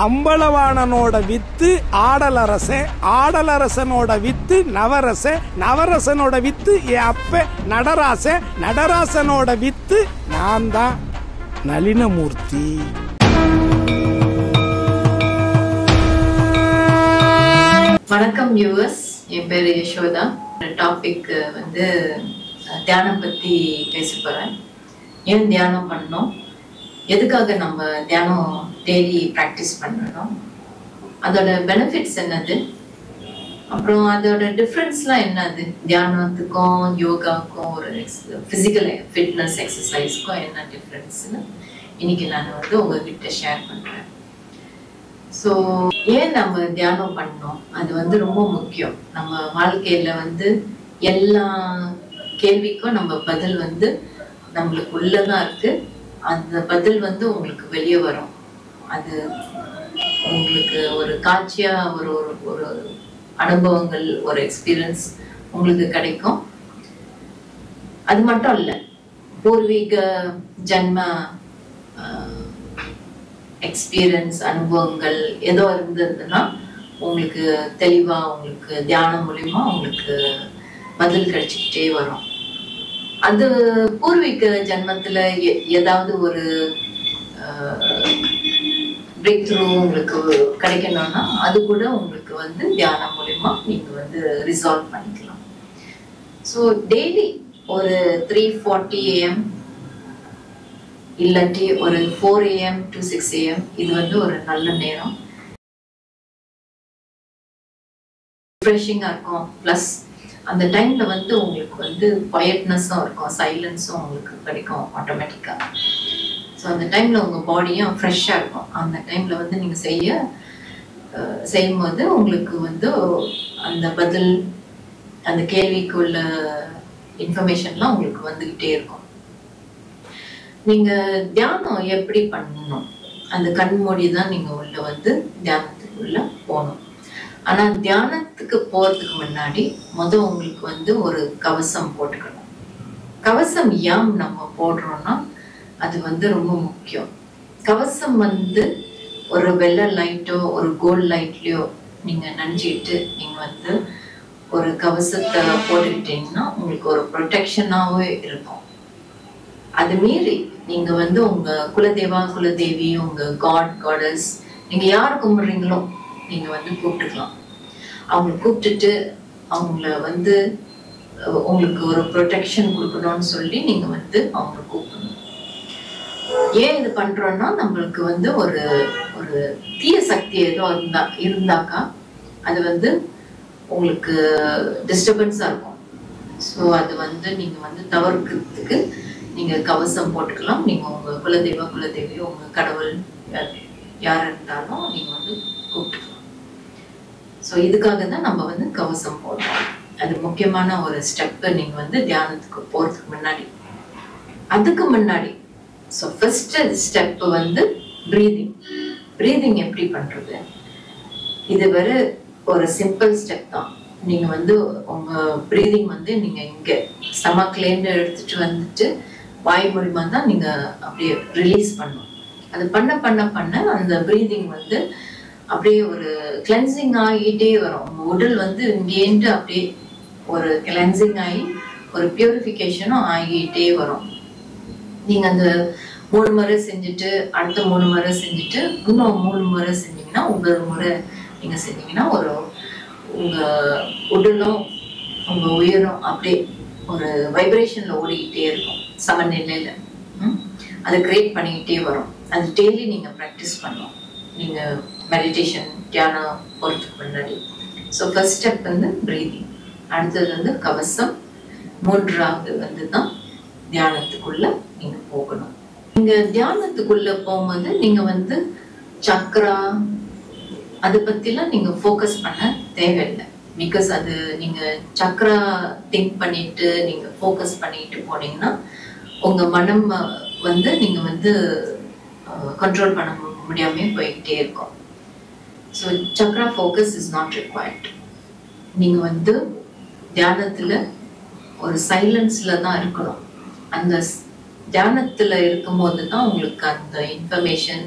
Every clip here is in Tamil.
அம்பலவாணனோட with Adalarasan, ஆடலரசனோட with Navarasan, நவரசனோட with என் அப்ப நடராசன், நடராசனோட வித்து நான் தான் நளினமூர்த்தி. வணக்கம் வியூவர்ஸ், என் பேரு யசோதா. டாபிக் வந்து தியானம் பத்தி பேச போறேன். ஏன் தியானம் பண்ணணும், எதுக்காக நம்ம தியானம் டெய்லி ப்ராக்டிஸ் பண்ணணும், அதோட பெனிஃபிட்ஸ் என்னது, அப்புறம் அதோட டிஃப்ரென்ஸ்லாம் என்னது, தியானத்துக்கும் யோகாவுக்கும் ஒரு ஃபிசிக்கல் ஃபிட்னஸ் எக்ஸசைஸ்க்கும் என்ன டிஃப்ரென்ஸ்னு இன்னைக்கு நான் வந்து உங்ககிட்ட ஷேர் பண்றேன். ஸோ ஏன் நம்ம தியானம் பண்ணோம், அது வந்து ரொம்ப முக்கியம். நம்ம வாழ்க்கையில வந்து எல்லா கேள்விக்கும் நம்ம பதில் வந்து நம்மளுக்கு உள்ளதான் இருக்கு. அந்த பதில் வந்து உங்களுக்கு வெளியே வரும். அது உங்களுக்கு ஒரு காட்சியா ஒரு ஒரு அனுபவங்கள், ஒரு எக்ஸ்பீரியன்ஸ் உங்களுக்கு கிடைக்கும். அது மட்டும் இல்லை, பூர்வீக ஜன்ம எக்ஸ்பீரியன்ஸ், அனுபவங்கள் ஏதோ இருந்ததுன்னா உங்களுக்கு தெளிவா, உங்களுக்கு தியானம் மூலியமா உங்களுக்கு பதில் கிடைச்சிக்கிட்டே வரும். அது பூர்வீக ஜன்மத்துல ஏதாவது ஒரு பிரேக் த்ரூ உங்களுக்கு கிடைக்கணும்னா அது கூட உங்களுக்கு வந்து தியானம் மூலியமா நீங்க வந்து ரிசால்வ் பண்ணிக்கலாம். ஸோ டெய்லி ஒரு 3:40 AM இல்லாட்டி ஒரு 4 AM to 6 AM இது வந்து ஒரு நல்ல நேரம். ரிஃப்ரெஷிங்காக இருக்கும். ப்ளஸ் அந்த டைம்ல வந்து உங்களுக்கு வந்து குவைட்னஸும் இருக்கும், சைலன்ஸும் உங்களுக்கு கிடைக்கும் ஆட்டோமேட்டிக்காக. ஸோ அந்த டைம்ல உங்க பாடியும் ஃப்ரெஷ்ஷாக இருக்கும். அந்த டைம்ல வந்து நீங்க செய்யும்போது உங்களுக்கு வந்து அந்த பதில், அந்த கேள்விக்கு உள்ள இன்ஃபர்மேஷன்லாம் உங்களுக்கு வந்துகிட்டே இருக்கும். நீங்க தியானம் எப்படி பண்ணணும், அந்த கண் மூடி தான் நீங்க உள்ள வந்து தியானத்துக்குள்ள போகணும். ஆனா தியானத்துக்கு போறதுக்கு முன்னாடி உங்களுக்கு வந்து ஒரு கவசம் போட்டுக்கணும். கவசம் ஏன் நம்ம போடுறோம்னா அது வந்து ரொம்ப முக்கியம். கவசம் வந்து ஒரு வெள்ளை லைட்டோ ஒரு கோல்ட் லைட்லயோ நீங்க நினைச்சிட்டு நீங்க வந்து ஒரு கவசத்தை போட்டுக்கிட்டீங்கன்னா உங்களுக்கு ஒரு ப்ரொடெக்ஷனாவே இருக்கும். அது மீறி நீங்க வந்து உங்க குலதேவா, குலதேவி, உங்க காட், காடஸ், நீங்க யார் கும்பிடுறீங்களோ நீங்க வந்து கூப்பிட்டுக்கலாம். அவங்கள கூப்பிட்டுட்டு அவங்கள வந்து உங்களுக்கு ஒரு ப்ரொடெக்ஷன் கொடுக்கணும்னு சொல்லி நீங்க வந்து அவங்கள கூப்பிடணும். ஏன் இது பண்றோம்னா நம்மளுக்கு வந்து ஒரு ஒரு தீய சக்தி ஏதோ இருந்தாக்கா அது வந்து உங்களுக்கு டிஸ்டர்பன்ஸா இருக்கும். ஸோ அது வந்து நீங்க வந்து தவிர்க்கிறதுக்கு நீங்க கவசம் போட்டுக்கலாம். நீங்க உங்க குலதெய்வ, குலதேவி, உங்க கடவுள் யார் இருந்தாலும் நீங்க வந்து கூப்பிட்டுக்கலாம். ஸோ இதுக்காக தான் நம்ம வந்து கவசம் போடுறோம். அது முக்கியமான ஒரு ஸ்டெப்பு நீங்க வந்து தியானத்துக்கு போறதுக்கு முன்னாடி. அதுக்கு முன்னாடி ஸோ ஃபர்ஸ்ட் ஸ்டெப் வந்து பிரீதிங். பிரீதிங் எப்படி பண்றது, இது வேற ஒரு சிம்பிள் ஸ்டெப் தான். நீங்க வந்து உங்க பிரீதிங் வந்து நீங்க இங்க ஸ்டமக்லேருந்து எடுத்துட்டு வந்துட்டு வாய் மூலியமா தான் நீங்க அப்படியே ரிலீஸ் பண்ணணும். அது பண்ண பண்ண பண்ண அந்த பிரீதிங் வந்து அப்படியே ஒரு கிளென்சிங் ஆகிட்டே வரும். உங்க உடல் வந்து இங்கேருந்து அப்படியே ஒரு கிளென்சிங் ஆகி ஒரு பியூரிஃபிகேஷனும் ஆகிட்டே வரும். நீங்க அந்த 3 முறை செஞ்சுட்டு அடுத்த 3 முறை செஞ்சுட்டு இன்னும் 3 முறை செஞ்சீங்கன்னா, ஒவ்வொரு முறை நீங்க செஞ்சீங்கன்னா ஒரு உங்க உடலும் உங்க உயிரும் அப்படியே ஒரு வைப்ரேஷன்ல ஓடிக்கிட்டே இருக்கும், சமநிலையில. அதை கிரியேட் பண்ணிக்கிட்டே வரும். அது டெய்லி நீங்க ப்ராக்டிஸ் பண்ணணும், நீங்க மெடிடேஷன் தியானம் போறதுக்கு முன்னாடி. ஸோ ஃபர்ஸ்ட் ஸ்டெப் வந்து பிரீதிங், அடுத்தது வந்து கவசம், 3வது வந்து தான் தியானத்துக்குள்ள நீங்க போகணும். நீங்க தியானத்துக்குள்ள போகும்போது நீங்க வந்து சக்ரா அதை பத்திலாம் நீங்க ஃபோக்கஸ் பண்ண தேவையில்லை. பிகாஸ் அது நீங்க சக்ரா திங்க் பண்ணிட்டு நீங்க ஃபோக்கஸ் பண்ணிட்டு போனீங்கன்னா உங்க மனம் வந்து நீங்க வந்து கண்ட்ரோல் பண்ண முடியாம போய்கிட்டே இருக்கும். So Chakra focus is not required. நீங்க வந்து தியானத்துல ஒரு சைலன்ஸ்ல தான் இருக்கணும். அந்த தியானத்துல இருக்கும்போது தான் உங்களுக்கு அந்த இன்ஃபர்மேஷன்,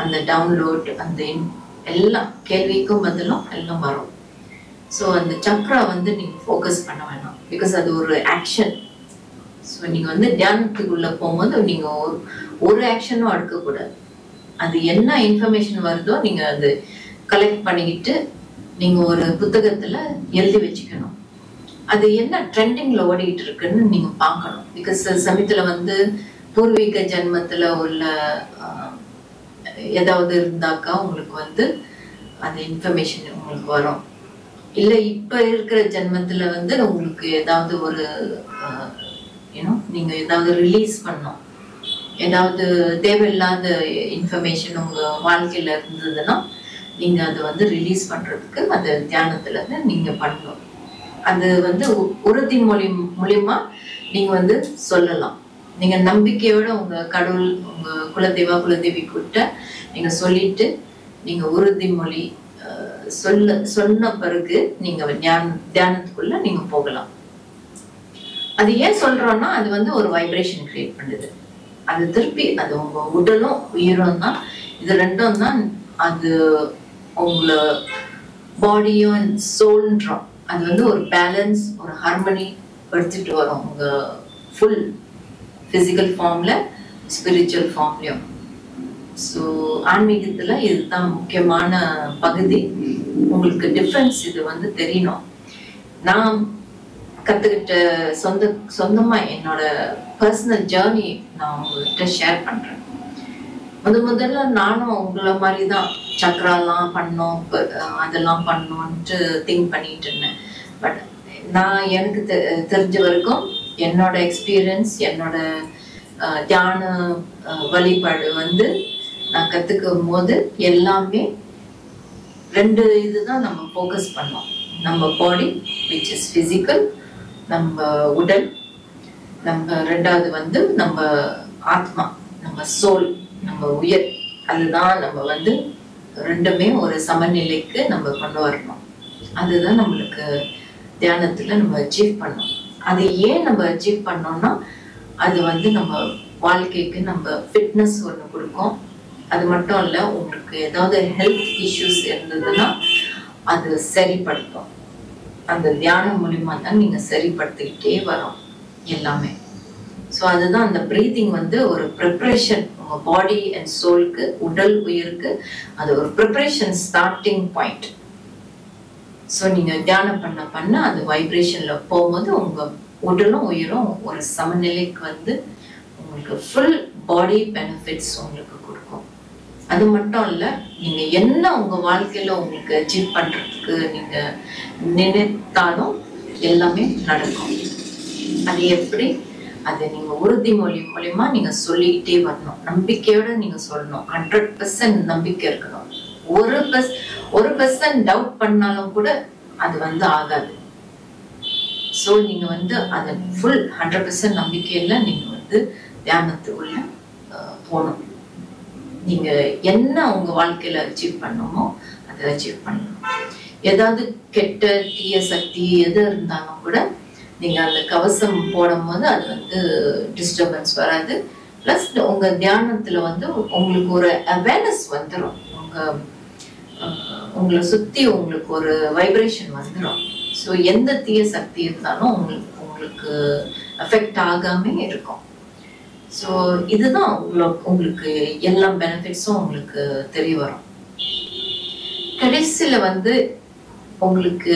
அந்த டவுன்லோட் அந்த எல்லாம் கேள்விக்கும் பதிலும் எல்லாம் வரும். ஸோ அந்த சக்ரா வந்து நீங்கள் ஃபோக்கஸ் பண்ண வேணாம், பிகாஸ் அது ஒரு ஆக்ஷன். ஸோ நீங்கள் வந்து தியானத்துக்குள்ளே போகும்போது நீங்கள் ஒரு ஆக்ஷனும் எடுக்கக்கூடாது. அது என்ன இன்ஃபர்மேஷன் வருதோ நீங்கள் அது கலெக்ட் பண்ணிக்கிட்டு நீங்கள் ஒரு புத்தகத்தில் எழுதி வச்சுக்கணும். அது என்ன ட்ரெண்டிங்கில் ஓடிட்டு இருக்குன்னு நீங்கள் பார்க்கணும். பிகாஸ் சமயத்தில் வந்து பூர்வீக ஜென்மத்தில் உள்ள ஏதாவது இருந்தாக்கா உங்களுக்கு வந்து அந்த இன்ஃபர்மேஷன் உங்களுக்கு வரும். இல்லை இப்போ இருக்கிற ஜென்மத்தில் வந்து உங்களுக்கு ஏதாவது ஒரு நீங்கள் ஏதாவது ரிலீஸ் பண்ணணும், ஏதாவது தேவையில்லாத இன்ஃபர்மேஷன் உங்கள் வாழ்க்கையில் இருந்ததுன்னா நீங்கள் அதை வந்து ரிலீஸ் பண்ணுறதுக்கு அந்த தியானத்தில் நீங்கள் பண்ணணும். அது வந்து உறுதி மூலியமா நீங்கள் வந்து சொல்லலாம். நீங்கள் நம்பிக்கையோட உங்கள் கடவுள் உங்கள் குலதேவி கிட்ட நீங்கள் சொல்லிட்டு நீங்கள் உறுதிமொழி சொன்ன பிறகு நீங்கள் தியானத்துக்குள்ள நீங்கள் போகலாம். அது ஏன் சொல்றோம்னா அது வந்து ஒரு வைப்ரேஷன் கிரியேட் பண்ணுது. அது திருப்பி அது உங்க உடலும் உயிரும் தான், இது ரெண்டும் தான் அது உங்கள பாடியும் அண்ட் சோல்ன்றோம். அது வந்து ஒரு பேலன்ஸ், ஒரு ஹார்மனி எடுத்துட்டு வரும் உங்க ஃபுல் பிசிக்கல் ஃபார்ம்ல ஸ்பிரிச்சுவல் ஃபார்ம்லயும். ஸோ ஆன்மீகத்துல இதுதான் முக்கியமான பகுதி. உங்களுக்கு டிஃப்ரென்ஸ் இது வந்து தெரியணும். நான் கத்துக்கிட்ட சொந்தமா என்னோட பர்சனல் ஜேர்னி நான் உங்ககிட்ட ஷேர் பண்றேன். முதல்ல நானும் உங்களை மாதிரி தான் சக்கராலாம் பண்ணோம், அதெல்லாம் பண்ணோன்ட்டு திங்க் பண்ணிட்டு இருந்தேன். பட் நான் எனக்கு தெரிஞ்ச வரைக்கும் என்னோட எக்ஸ்பீரியன்ஸ், என்னோட தியான வழிபாடு வந்து நான் கத்துக்கும் போது எல்லாமே 2 இதுதான் நம்ம ஃபோக்கஸ் பண்ணோம். நம்ம பாடி விச் இஸ் பிசிக்கல், நம்ம உடல், நம்ம 2வது வந்து நம்ம ஆத்மா, நம்ம சோல், நம்ம உயிர். அதுதான் நம்ம வந்து 2மே ஒரு சமநிலைக்கு நம்ம கொண்டு வரணும். அதுதான் நம்மளுக்கு தியானத்துல நம்ம அச்சீவ் பண்ணோம். அது ஏன் நம்ம அச்சீவ் பண்ணோம்னா அது வந்து நம்ம வாழ்க்கைக்கு நம்ம ஃபிட்னஸ் ஒன்று கொடுக்கும். அது மட்டும் இல்லை, உங்களுக்கு ஏதாவது ஹெல்த் இஷ்யூஸ் இருந்ததுன்னா அது சரிப்படுத்தும். அந்த தியானம் மூலியமா தான் நீங்கள் சரிப்படுத்திக்கிட்டே வரும் எல்லாமே. ஸோ அதுதான் அந்த ப்ரீத்திங் வந்து ஒரு ப்ரிப்ரேஷன் உங்கள் பாடி அண்ட் சோலுக்கு, உடல் உயிருக்கு அது ஒரு ப்ரிப்ரேஷன் ஸ்டார்டிங் பாயிண்ட். ஸோ நீங்கள் தியானம் பண்ண அது வைப்ரேஷனில் போகும்போது உங்கள் உடலும் உயிரும் ஒரு சமநிலைக்கு வந்து உங்களுக்கு ஃபுல் பாடி பெனிஃபிட்ஸ் உங்களுக்கு கொடுக்கும். அது மட்டும் இல்லை, நீங்கள் என்ன உங்கள் வாழ்க்கையில் உங்களுக்கு அச்சீவ் பண்ணுறதுக்கு நீங்கள் நினைத்தாலும் எல்லாமே நடக்கும். அது எப்படி? அதை நீங்கள் உறுதி மூலியமா நீங்கள் சொல்லிக்கிட்டே வரணும். நம்பிக்கையோட நீங்கள் சொல்லணும். 100% நம்பிக்கை இருக்கணும். 1% டவுட் பண்ணாலும் கூட அது வந்து ஆகாது. ஸோ நீங்கள் வந்து அதை ஃபுல் 100% நம்பிக்கையில் நீங்கள் வந்து தியானத்துக்குள்ள போகணும். நீங்கள் என்ன உங்கள் வாழ்க்கையில் அச்சீவ் பண்ணணுமோ அதை அச்சீவ் பண்ணணும். ஏதாவது கெட்ட தீய சக்தி எது இருந்தாலும் கூட நீங்கள் அந்த கவசம் போடும் போது அது வந்து டிஸ்டர்பன்ஸ் வராது. ப்ளஸ் உங்கள் தியானத்தில் வந்து உங்களுக்கு ஒரு அவேர்னஸ் வந்துடும். உங்களை சுற்றி உங்களுக்கு ஒரு வைப்ரேஷன் வந்துடும். ஸோ எந்த தீய சக்தி இருந்தாலும் உங்களுக்கு அஃபெக்ட் ஆகாம இருக்கும். ஸோ இதுதான் உங்களுக்கு எல்லா பெனிஃபிட்ஸும் உங்களுக்கு தெரிய வரும். கடைசியில் வந்து உங்களுக்கு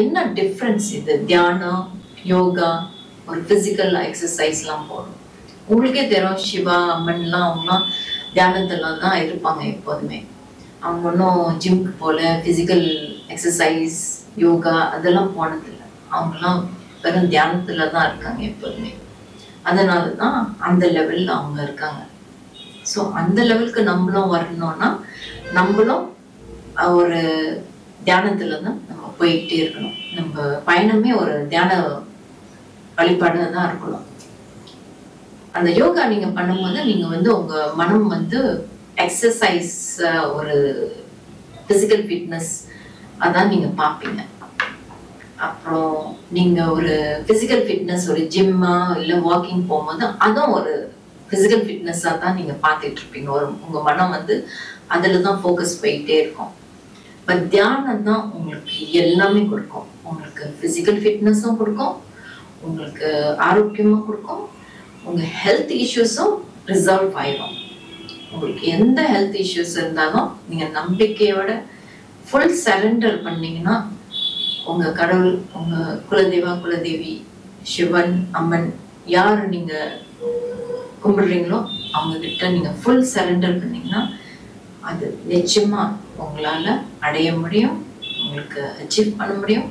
என்ன டிஃப்ரென்ஸ் இது தியானம், யோகா, ஒரு ஃபிசிக்கல் எக்ஸசைஸ்லாம் போடும். உங்களுக்கே தெரியும், சிவா அம்மன்லாம் அவங்களாம் தியானத்துல தான் இருப்பாங்க எப்போதுமே. அவங்க ஒன்றும் ஜிம்க்கு போல ஃபிசிக்கல் எக்ஸசைஸ் யோகா அதெல்லாம் போனதில்லை. அவங்கெல்லாம் வெறும் தியானத்துல தான் இருக்காங்க எப்போதுமே. அதனால தான் அந்த லெவலில் அவங்க இருக்காங்க. ஸோ அந்த லெவலுக்கு நம்மளும் வரணும்னா நம்மளும் ஒரு தியானத்துல தான் நம்ம போய்கிட்டே இருக்கணும். நம்ம பயணமே ஒரு தியான வழிபாடு தான் இருக்கணும். அந்த யோகா நீங்க பண்ணும்போது நீங்க வந்து உங்க மனம் வந்து எக்ஸசைஸ், ஒரு பிசிக்கல் ஃபிட்னஸ் அதான் நீங்க பார்ப்பீங்க. அப்புறம் நீங்க ஒரு பிசிக்கல் ஃபிட்னஸ், ஒரு ஜிம்மா இல்லை வாக்கிங் போகும்போது அதுவும் ஒரு பிசிக்கல் ஃபிட்னஸாக தான் நீங்கள் பார்த்துட்டு இருப்பீங்க. உங்கள் மனம் வந்து அதில் தான் ஃபோக்கஸ் போயிட்டே இருக்கும். பட் தியானம் தான் உங்களுக்கு எல்லாமே கொடுக்கும். உங்களுக்கு ஃபிசிக்கல் ஃபிட்னஸும் கொடுக்கும், உங்களுக்கு ஆரோக்கியமாக கொடுக்கும், உங்கள் ஹெல்த் இஷ்யூஸும் ரிசால்வ் ஆயிடும். உங்களுக்கு எந்த ஹெல்த் இஷ்யூஸ் இருந்தாலும் நீங்கள் நம்பிக்கையோட ஃபுல் சரண்டர் பண்ணீங்கன்னா உங்கள் கடவுள், உங்கள் குலதெய்வா குலதேவி, சிவன், அம்மன், யார் நீங்கள் கும்பிடுறீங்களோ அவங்கக்கிட்ட நீங்கள் ஃபுல் சரண்டர் பண்ணீங்கன்னா அது நிச்சயமாக உங்களால் அடைய முடியும், உங்களுக்கு அச்சீவ் பண்ண முடியும்,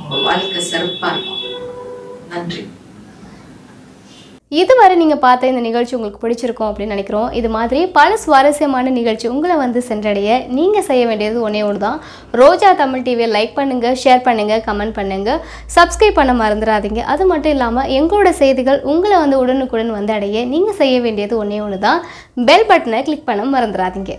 உங்கள் வாழ்க்கை சிறப்பாக இருக்கும். நன்றி. இதுவரை நீங்கள் பார்த்த இந்த நிகழ்ச்சி உங்களுக்கு பிடிச்சிருக்கும் அப்படின்னு நினைக்கிறோம். இது மாதிரி பல சுவாரஸ்யமான நிகழ்ச்சி உங்களை வந்து சென்றடைய நீங்கள் செய்ய வேண்டியது ஒன்றே ஒன்று தான். ரோஜா தமிழ் டிவியை லைக் பண்ணுங்கள், ஷேர் பண்ணுங்கள், கமெண்ட் பண்ணுங்கள், சப்ஸ்கிரைப் பண்ண மறந்துடாதீங்க. அது மட்டும் இல்லாமல் எங்களோட செய்திகள் உங்களை வந்து உடனுக்குடன் வந்து அடைய நீங்கள் செய்ய வேண்டியது ஒன்றே ஒன்று தான், பெல் பட்டனை கிளிக் பண்ண மறந்துடாதீங்க.